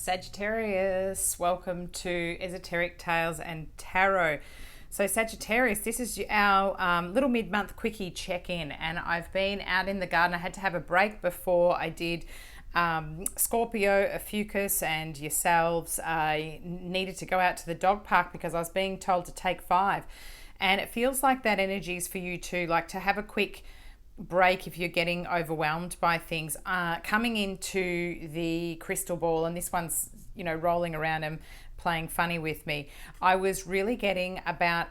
Sagittarius, welcome to Esoteric Tales and Tarot. So Sagittarius, this is our little mid-month quickie check-in, and I've been out in the garden. I had to have a break before I did Scorpio, Ophiuchus and yourselves. I needed to go out to the dog park because I was being told to take 5, and it feels like that energy is for you too, like to have a quick break if you're getting overwhelmed by things. Coming into the crystal ball, and this one's rolling around and playing funny with me, I was really getting about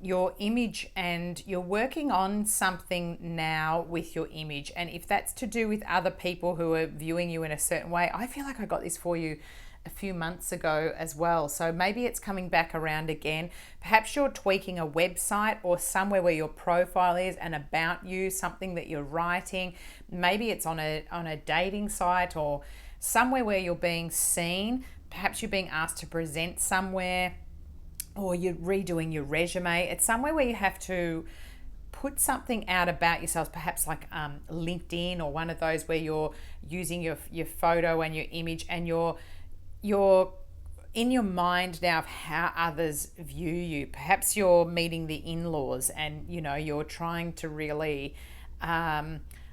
your image, and you're working on something now with your image, and if that's to do with other people who are viewing you in a certain way, I feel like I got this for you a few months ago as well. So maybe it's coming back around again. Perhaps you're tweaking a website or somewhere where your profile is and about you, something that you're writing. Maybe it's on a dating site or somewhere where you're being seen. Perhaps you're being asked to present somewhere, or you're redoing your resume. It's somewhere where you have to put something out about yourselves, perhaps like LinkedIn or one of those where you're using your photo and your image, and you're in your mind now of how others view you. Perhaps you're meeting the in-laws and you're trying to really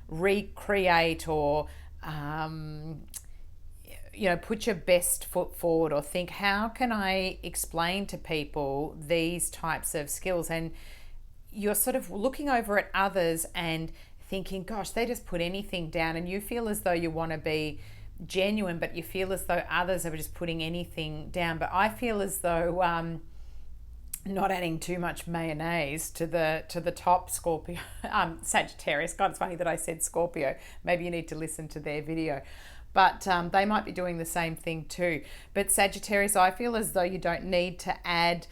recreate or put your best foot forward, or think, how can I explain to people these types of skills? And you're sort of looking over at others and thinking, gosh, they just put anything down, and you feel as though you want to be genuine, but you feel as though others are just putting anything down. But I feel as though not adding too much mayonnaise to the top, Scorpio, Sagittarius. God, it's funny that I said Scorpio. Maybe you need to listen to their video. But they might be doing the same thing too. But Sagittarius, I feel as though you don't need to add,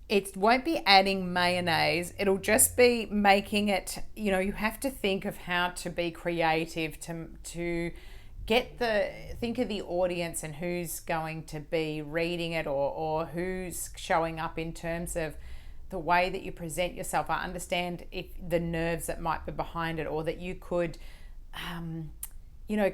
it won't be adding mayonnaise. It'll just be making it, you have to think of how to be creative to think of the audience and who's going to be reading it, or who's showing up in terms of the way that you present yourself. I understand if the nerves that might be behind it, or that you could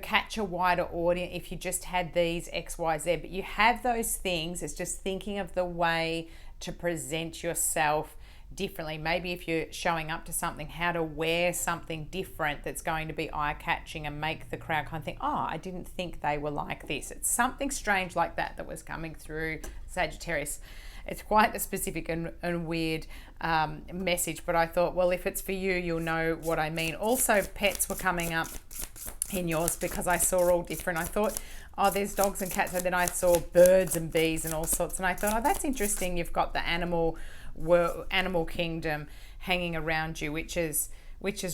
catch a wider audience if you just had these XYZ, but you have those things. It's just thinking of the way to present yourself differently. Maybe if you're showing up to something, how to wear something different that's going to be eye-catching and make the crowd kind of think, oh, I didn't think they were like this. It's something strange like that was coming through, Sagittarius. It's quite a specific and weird message, but I thought, well, if it's for you, you'll know what I mean. Also, pets were coming up in yours because I saw all different. I thought, oh, there's dogs and cats, and then I saw birds and bees and all sorts, and I thought, oh, that's interesting. You've got the animal kingdom hanging around you, which is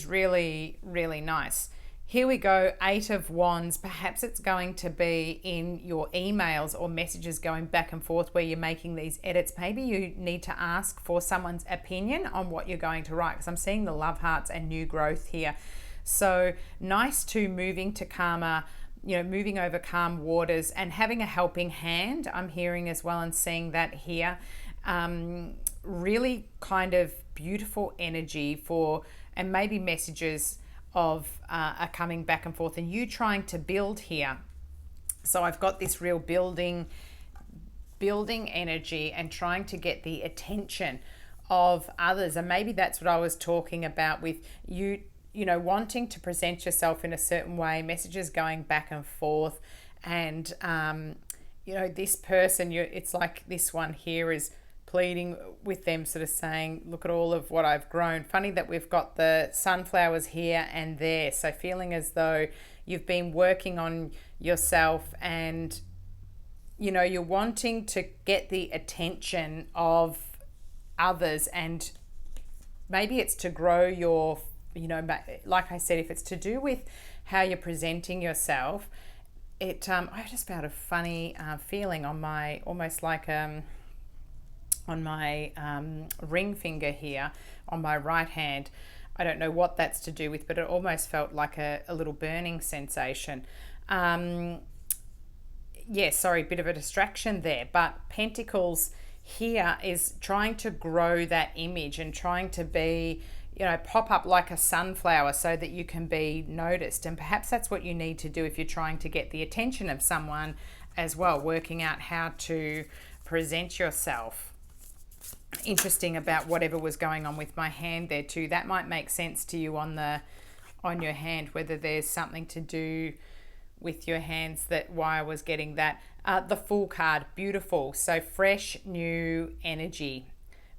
really, really nice. Here we go, 8 of Wands. Perhaps it's going to be in your emails or messages going back and forth where you're making these edits. Maybe you need to ask for someone's opinion on what you're going to write, because I'm seeing the love hearts and new growth here. So nice to moving to calmer, moving over calm waters and having a helping hand, I'm hearing as well, and seeing that here. Really kind of beautiful energy for, and maybe messages of are coming back and forth, and you trying to build here. So I've got this real building energy and trying to get the attention of others. And maybe that's what I was talking about with you, wanting to present yourself in a certain way, messages going back and forth. And, this person, it's like this one here is pleading with them, sort of saying, look at all of what I've grown. Funny that we've got the sunflowers here and there. So feeling as though you've been working on yourself, and, you're wanting to get the attention of others, and maybe it's to grow your, like I said, if it's to do with how you're presenting yourself, I just felt a funny feeling on my, almost like on my ring finger here on my right hand. I don't know what that's to do with, but it almost felt like a little burning sensation. Bit of a distraction there. But Pentacles here is trying to grow that image and trying to be, pop up like a sunflower so that you can be noticed. And perhaps that's what you need to do if you're trying to get the attention of someone as well, working out how to present yourself. Interesting about whatever was going on with my hand there too. That might make sense to you on your hand, whether there's something to do with your hands, that why I was getting that. The Fool card, beautiful. So fresh, new energy.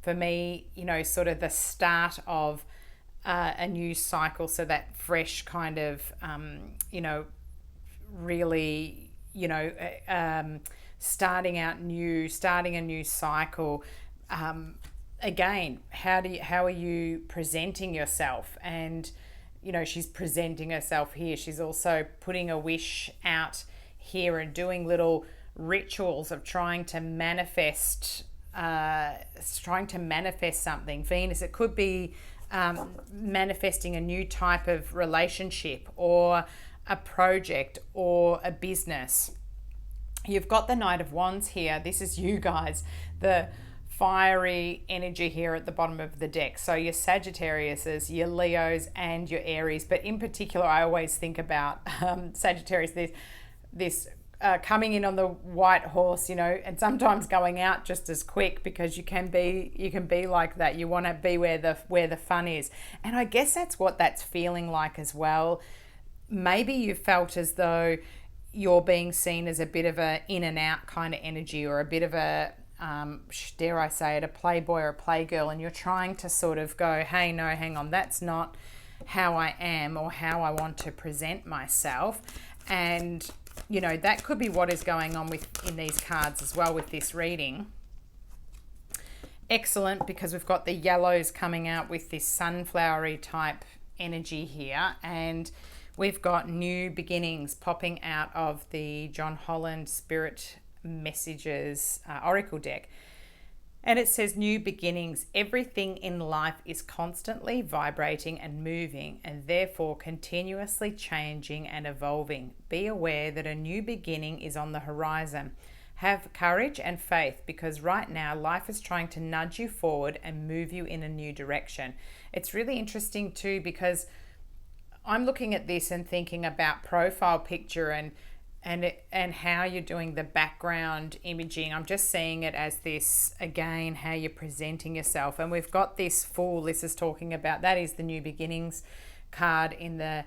For me, sort of the start of a new cycle. So that fresh kind of, really, starting a new cycle. Again, how are you presenting yourself? And she's presenting herself here. She's also putting a wish out here and doing little rituals of trying to manifest something. Venus, it could be manifesting a new type of relationship or a project or a business. You've got the Knight of Wands here. This is you guys, the fiery energy here at the bottom of the deck. So your Sagittariuses, your Leos, and your Aries. But in particular, I always think about Sagittarius, this coming in on the white horse, and sometimes going out just as quick, because you can be like that. You want to be where the fun is, and I guess that's what that's feeling like as well. Maybe you felt as though you're being seen as a bit of a in and out kind of energy, or a bit of a dare I say it, a playboy or a playgirl, and you're trying to sort of go, hey, no, hang on, that's not how I am or how I want to present myself. And that could be what is going on in these cards as well with this reading. Excellent, because we've got the yellows coming out with this sunflowery type energy here, and we've got new beginnings popping out of the John Holland Spirit Messages Oracle deck. And it says new beginnings. Everything in life is constantly vibrating and moving, and therefore continuously changing and evolving. Be aware that a new beginning is on the horizon. Have courage and faith, because right now life is trying to nudge you forward and move you in a new direction. It's really interesting too, because I'm looking at this and thinking about profile picture and how you're doing the background imaging. I'm just seeing it as this, again, how you're presenting yourself. And we've got this Fool. This is talking about, that is the new beginnings card in the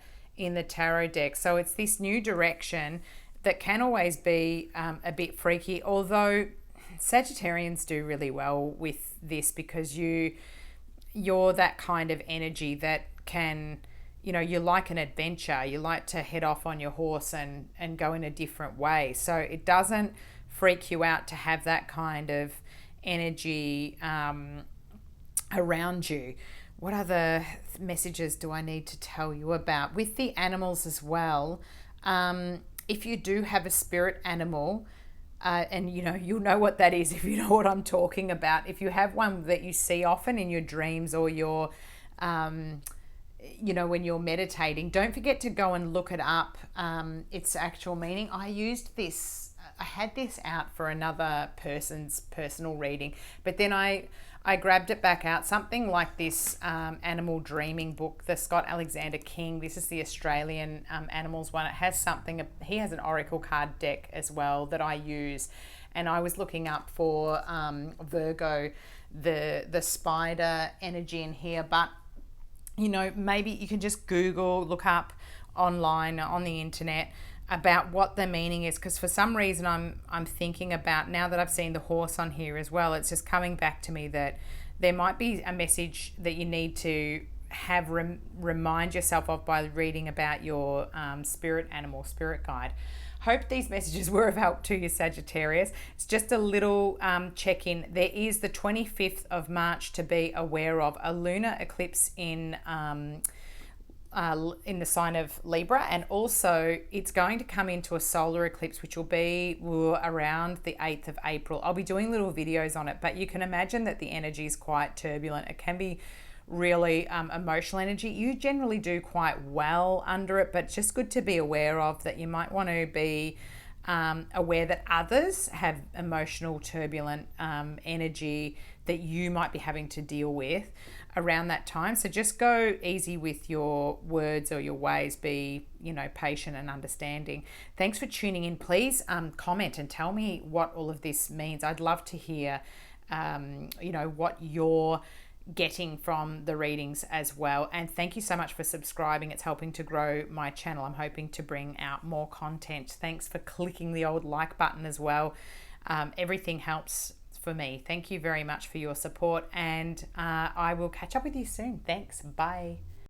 tarot deck. So it's this new direction that can always be a bit freaky, although Sagittarians do really well with this, because you're that kind of energy that can, you like an adventure. You like to head off on your horse and go in a different way. So it doesn't freak you out to have that kind of energy around you. What other messages do I need to tell you about? With the animals as well, if you do have a spirit animal, and you'll know what that is if you know what I'm talking about. If you have one that you see often in your dreams or your when you're meditating, don't forget to go and look it up, its actual meaning. I had this out for another person's personal reading, but then I grabbed it back out, something like this Animal Dreaming book, the Scott Alexander King. This is the Australian animals one. It has something, he has an oracle card deck as well that I use, and I was looking up for Virgo, the spider energy in here, but maybe you can just Google, look up online on the internet about what the meaning is, because for some reason I'm thinking about, now that I've seen the horse on here as well, it's just coming back to me that there might be a message that you need to have remind yourself of by reading about your spirit animal, spirit guide. Hope these messages were of help to you, Sagittarius. It's just a little check-in. There is the 25th of March to be aware of, a lunar eclipse in the sign of Libra, and also it's going to come into a solar eclipse, which will be around the 8th of April. I'll be doing little videos on it, but you can imagine that the energy is quite turbulent. It can be really emotional energy. You generally do quite well under it, but just good to be aware of that you might want to be aware that others have emotional, turbulent energy that you might be having to deal with around that time. So just go easy with your words or your ways. Be, patient and understanding. Thanks for tuning in. Please comment and tell me what all of this means. I'd love to hear, what you're getting from the readings as well. And thank you so much for subscribing. It's helping to grow my channel. I'm hoping to bring out more content. Thanks for clicking the old like button as well. Everything helps for me. Thank you very much for your support, and I will catch up with you soon. Thanks. Bye.